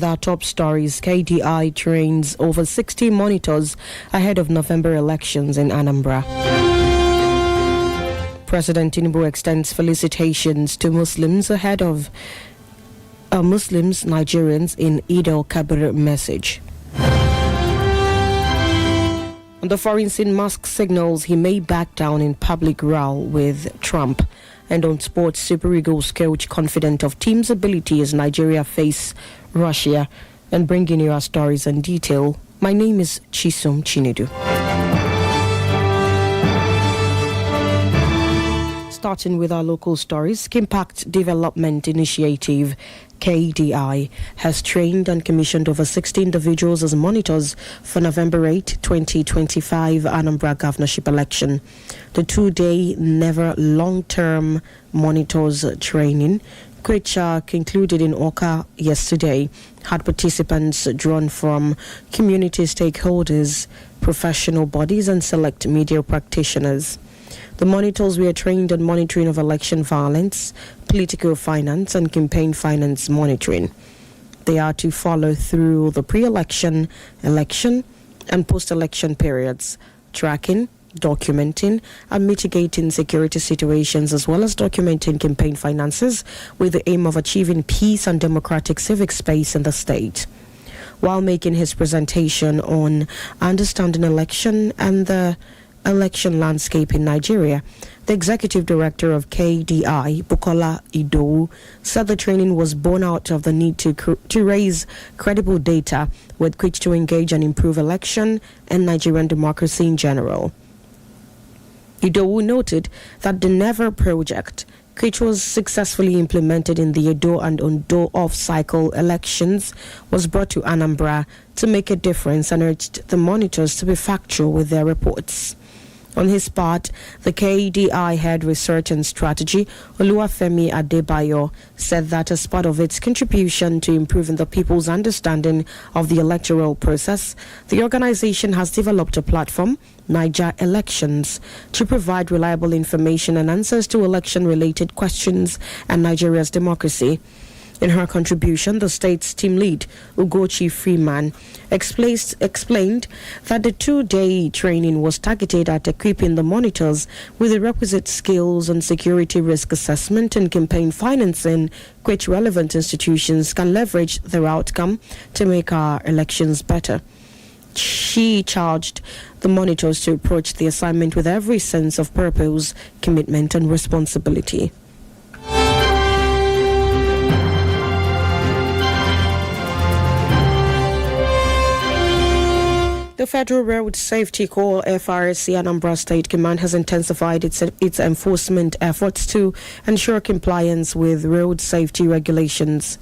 Our top stories: KDI trains over 60 monitors ahead of November elections in Anambra. President Tinubu extends felicitations to Muslims ahead of Nigerians in Eid al-Kabir message. On the foreign scene, Musk signals he may back down in public row with Trump. And on sports, Super Eagles coach confident of team's ability as Nigeria face Russia. And bringing you our stories in detail. My name is Chisom Chinedu. Starting with our local stories, Kimpact Development Initiative KDI has trained and commissioned over 60 individuals as monitors for November 8, 2025 Anambra governorship election. The two-day, never long-term monitors training, which concluded in Oka yesterday, had participants drawn from community stakeholders, professional bodies and select media practitioners. The monitors were trained on monitoring of election violence, political finance and campaign finance monitoring. They are to follow through the pre-election, election and post-election periods, tracking, documenting and mitigating security situations as well as documenting campaign finances with the aim of achieving peace and democratic civic space in the state. While making his presentation on understanding election and the election landscape in Nigeria, the executive director of KDI, Bukola Idowu, said the training was born out of the need to raise credible data with which to engage and improve election and Nigerian democracy in general. Idowu noted that the Never project, which was successfully implemented in the Edo and Ondo off-cycle elections, was brought to Anambra to make a difference and urged the monitors to be factual with their reports. On his part, the KDI head research and strategy, Oluwafemi Adebayo, said that as part of its contribution to improving the people's understanding of the electoral process, the organization has developed a platform, Niger Elections, to provide reliable information and answers to election-related questions and Nigeria's democracy. In her contribution, the state's team lead, Ugochi Freeman, explained that the two-day training was targeted at equipping the monitors with the requisite skills on security risk assessment and campaign financing, which relevant institutions can leverage their outcome to make our elections better. She charged the monitors to approach the assignment with every sense of purpose, commitment, and responsibility. The Federal Road Safety Corps FRSC Anambra State Command has intensified its enforcement efforts to ensure compliance with road safety regulations.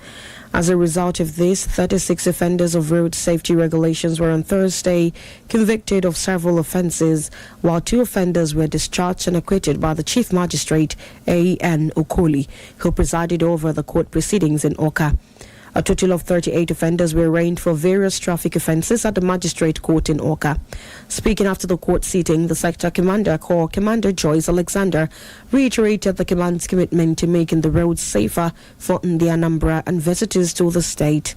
As a result of this, 36 offenders of road safety regulations were on Thursday convicted of several offences, while 2 offenders were discharged and acquitted by the Chief Magistrate A.N. Okoli, who presided over the court proceedings in Oka. A total of 38 offenders were arraigned for various traffic offences at the Magistrate Court in Oka. Speaking after the court sitting, the Sector Commander, Corps Commander Joyce Alexander, reiterated the command's commitment to making the roads safer for the Anambra and visitors to the state.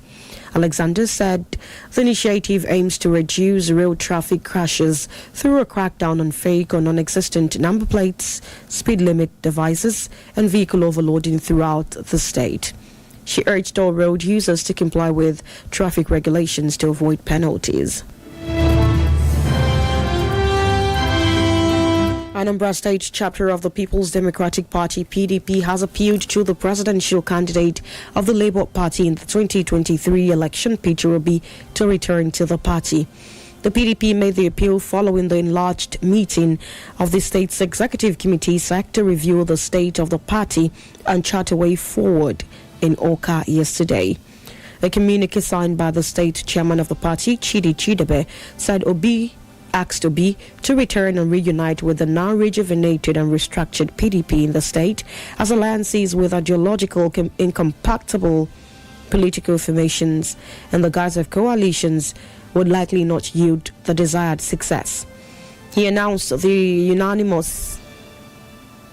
Alexander said the initiative aims to reduce road traffic crashes through a crackdown on fake or non-existent number plates, speed limit devices, and vehicle overloading throughout the state. She urged all road users to comply with traffic regulations to avoid penalties. Anambra State chapter of the People's Democratic Party (PDP) has appealed to the presidential candidate of the Labour Party in the 2023 election, Peter Obi, to return to the party. The PDP made the appeal following the enlarged meeting of the state's executive committee set to review the state of the party and chart a way forward in Oka yesterday. A communique signed by the state chairman of the party, Chidi Chidebe, said Obi asked Obi to return and reunite with the now rejuvenated and restructured PDP in the state, as alliances with ideological incompatible political formations and the guise of coalitions would likely not yield the desired success. He announced the unanimous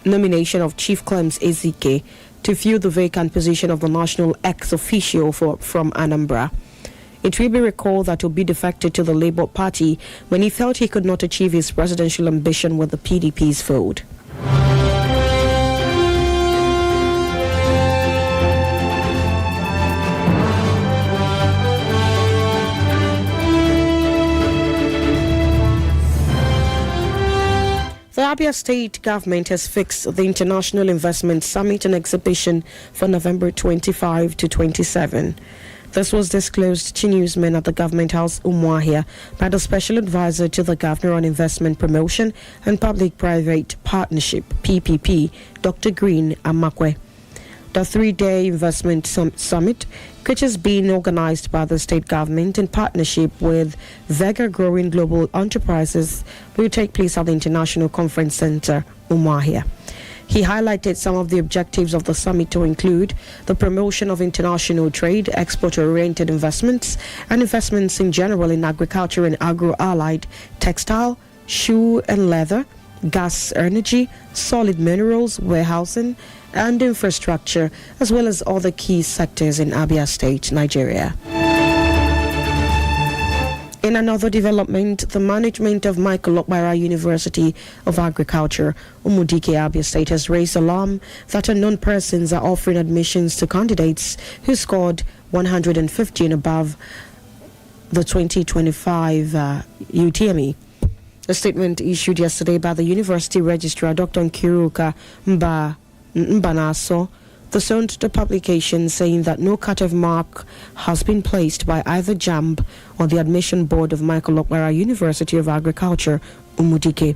nomination of Chief Clems Ezike to fill the vacant position of the national ex-officio from Anambra. It will be recalled that Obi defected to the Labour Party when he felt he could not achieve his presidential ambition with the PDP's vote. The Abia State government has fixed the International Investment Summit and Exhibition for November 25 to 27. This was disclosed to newsmen at the Government House, Umuahia, by the Special Advisor to the Governor on Investment Promotion and Public-Private Partnership, PPP, Dr. Green Amakwe. The three-day investment summit, which is being organized by the state government in partnership with Vega Growing Global Enterprises, will take place at the International Conference Center, Umuahia. He highlighted some of the objectives of the summit to include the promotion of international trade, export-oriented investments, and investments in general in agriculture and agro-allied, textile, shoe and leather, gas, energy, solid minerals, warehousing, and infrastructure, as well as other key sectors in Abia State, Nigeria. In another development, the management of Michael Okpara University of Agriculture, Umudike, Abia State, has raised alarm that unknown persons are offering admissions to candidates who scored 150 and above the 2025 UTME. A statement issued yesterday by the University Registrar, Dr. Nkiruka Mbanaso, sent the publication saying that no cut-off mark has been placed by either JAMB or the admission board of Michael Okpara University of Agriculture, Umudike.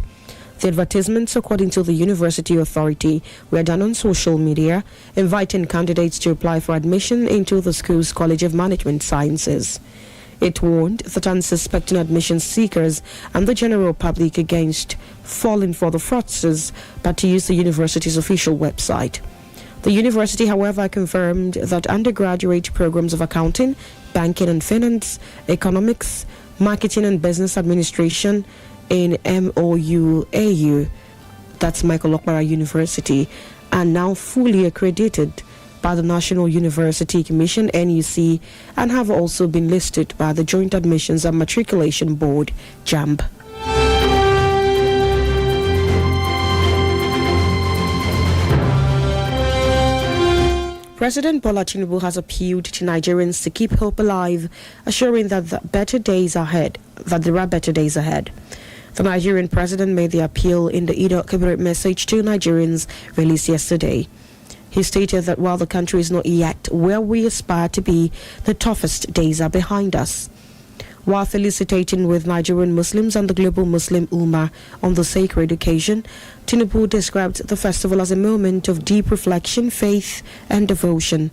The advertisements, according to the University Authority, were done on social media, inviting candidates to apply for admission into the school's College of Management Sciences. It warned that unsuspecting admission seekers and the general public against falling for the fraudsters, but to use the university's official website. The university, however, confirmed that undergraduate programs of accounting, banking and finance, economics, marketing and business administration in MOUAU, that's Michael Okpara University, are now fully accredited by the National University Commission, NUC, and have also been listed by the Joint Admissions and Matriculation Board, JAMB. President Bola Tinubu has appealed to Nigerians to keep hope alive, assuring that there are better days ahead. The Nigerian president made the appeal in the Eid al-Kabir message to Nigerians released yesterday. He stated that while the country is not yet where we aspire to be, the toughest days are behind us. While felicitating with Nigerian Muslims and the global Muslim Ummah on the sacred occasion, Tinubu described the festival as a moment of deep reflection, faith, and devotion.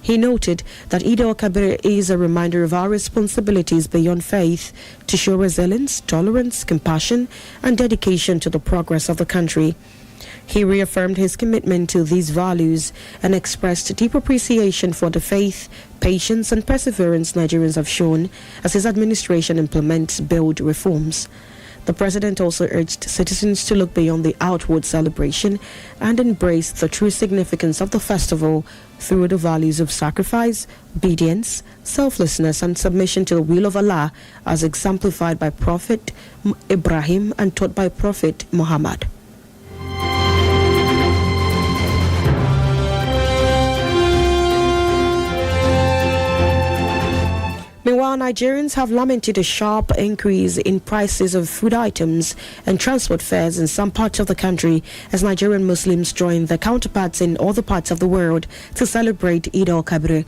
He noted that Eid al-Kabir is a reminder of our responsibilities beyond faith to show resilience, tolerance, compassion, and dedication to the progress of the country. He reaffirmed his commitment to these values and expressed deep appreciation for the faith, patience, and perseverance Nigerians have shown as his administration implements build reforms. The president also urged citizens to look beyond the outward celebration and embrace the true significance of the festival through the values of sacrifice, obedience, selflessness, and submission to the will of Allah, as exemplified by Prophet Ibrahim and taught by Prophet Muhammad. Meanwhile, Nigerians have lamented a sharp increase in prices of food items and transport fares in some parts of the country as Nigerian Muslims join their counterparts in other parts of the world to celebrate Eid al-Kabir.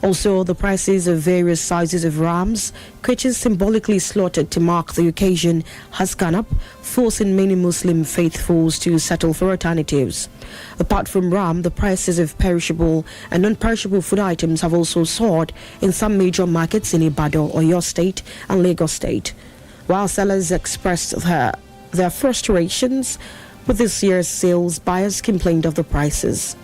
Also, the prices of various sizes of rams, which is symbolically slaughtered to mark the occasion, has gone up, forcing many Muslim faithfuls to settle for alternatives. Apart from ram, the prices of perishable and non-perishable food items have also soared in some major markets in Ibadan, Oyo State, and Lagos State. While sellers expressed their frustrations with this year's sales, buyers complained of the prices.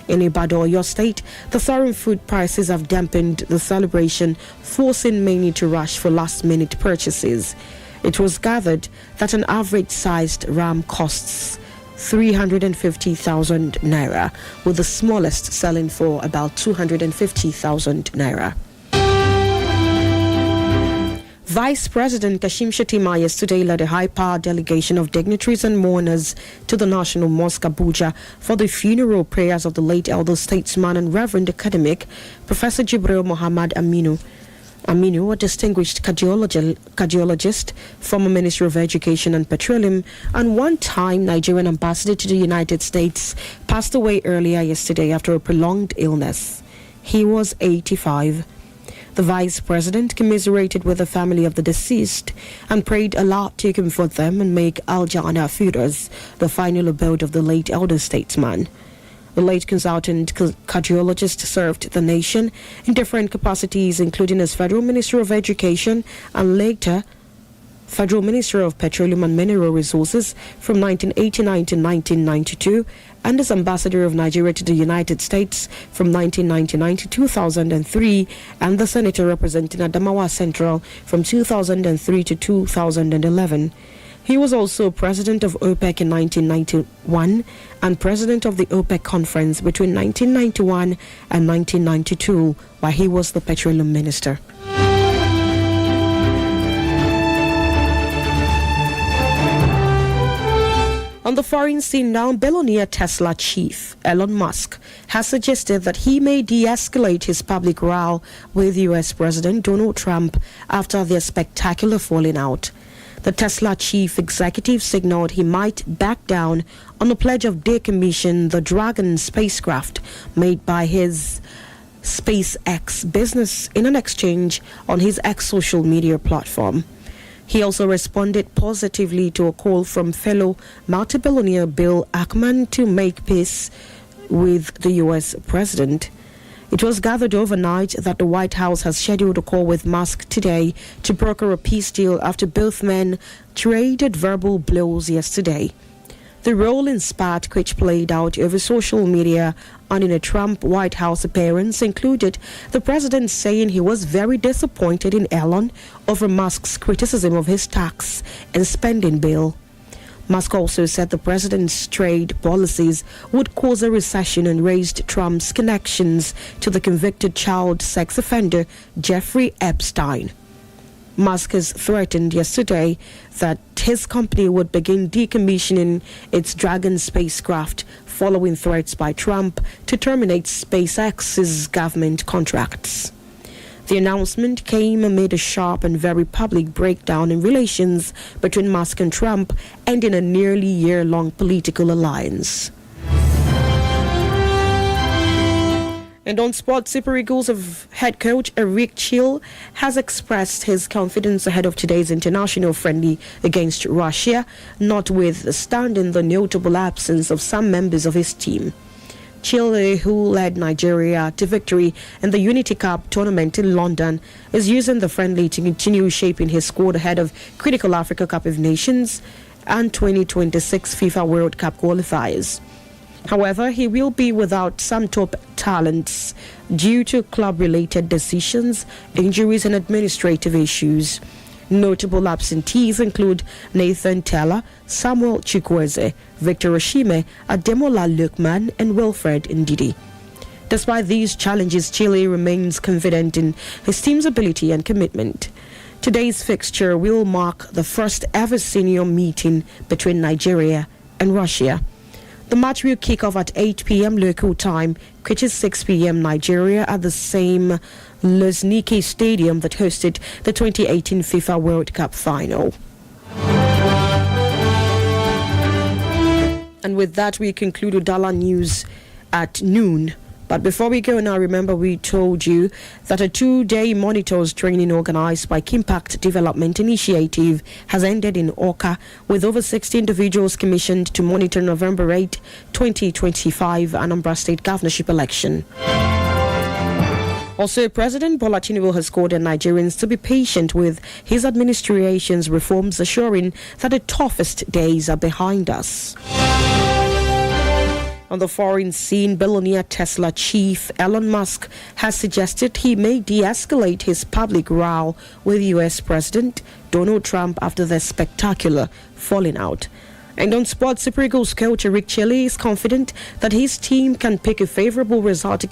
In Ibadan, Oyo State, the soaring food prices have dampened the celebration, forcing many to rush for last-minute purchases. It was gathered that an average-sized ram costs 350,000 naira, with the smallest selling for about 250,000 naira. Vice President Kashim Shettima yesterday led a high-powered delegation of dignitaries and mourners to the National Mosque Abuja for the funeral prayers of the late elder statesman and Reverend Academic Professor Jibril Muhammad Aminu, a distinguished cardiologist, former Minister of Education and Petroleum, and one-time Nigerian ambassador to the United States, passed away earlier yesterday after a prolonged illness. He was 85. The Vice President commiserated with the family of the deceased and prayed Allah to comfort them and make Al-Jannah Firdaus the final abode of the late elder statesman. The late consultant cardiologist served the nation in different capacities, including as Federal Minister of Education and later Federal Minister of Petroleum and Mineral Resources from 1989 to 1992, and as Ambassador of Nigeria to the United States from 1999 to 2003, and the Senator representing Adamawa Central from 2003 to 2011. He was also President of OPEC in 1991 and President of the OPEC Conference between 1991 and 1992, while he was the Petroleum Minister. On the foreign scene now, billionaire Tesla chief Elon Musk has suggested that he may de-escalate his public row with U.S. President Donald Trump after their spectacular falling out. The Tesla chief executive signaled he might back down on the pledge of decommission the Dragon spacecraft made by his SpaceX business in an exchange on his X social media platform. He also responded positively to a call from fellow multi-billionaire Bill Ackman to make peace with the U.S. president. It was gathered overnight that the White House has scheduled a call with Musk today to broker a peace deal after both men traded verbal blows yesterday. The rolling spat, which played out over social media and in a Trump White House appearance, included the president saying he was very disappointed in Elon over Musk's criticism of his tax and spending bill. Musk also said the president's trade policies would cause a recession and raised Trump's connections to the convicted child sex offender Jeffrey Epstein. Musk has threatened yesterday that his company would begin decommissioning its Dragon spacecraft following threats by Trump to terminate SpaceX's government contracts. The announcement came amid a sharp and very public breakdown in relations between Musk and Trump, ending a nearly year-long political alliance. And on sports, Super Eagles of head coach Eric Chill has expressed his confidence ahead of today's international friendly against Russia, notwithstanding the notable absence of some members of his team. Chile, who led Nigeria to victory in the Unity Cup tournament in London, is using the friendly to continue shaping his squad ahead of critical Africa Cup of Nations and 2026 FIFA World Cup qualifiers. However, he will be without some top talents due to club-related decisions, injuries and administrative issues. Notable absentees include Nathan Teller, Samuel Chukwueze, Victor Oshime, Ademola Lookman and Wilfred Ndidi. Despite these challenges, Chile remains confident in his team's ability and commitment. Today's fixture will mark the first ever senior meeting between Nigeria and Russia. The match will kick off at 8 p.m. local time, which is 6 p.m. Nigeria, at the same Luzhniki Stadium that hosted the 2018 FIFA World Cup final. And with that, we conclude Udala News at noon. But before we go now, remember we told you that a 2-day monitors training organized by Kimpact Development Initiative has ended in Oka, with over 60 individuals commissioned to monitor November 8, 2025 Anambra State governorship election. Also, President Bola Tinubu has called on Nigerians to be patient with his administration's reforms, assuring that the toughest days are behind us. On the foreign scene, billionaire Tesla chief Elon Musk has suggested he may de-escalate his public row with U.S. President Donald Trump after their spectacular falling out. And on sports, Super Eagles coach Eric Chelle is confident that his team can pick a favorable result against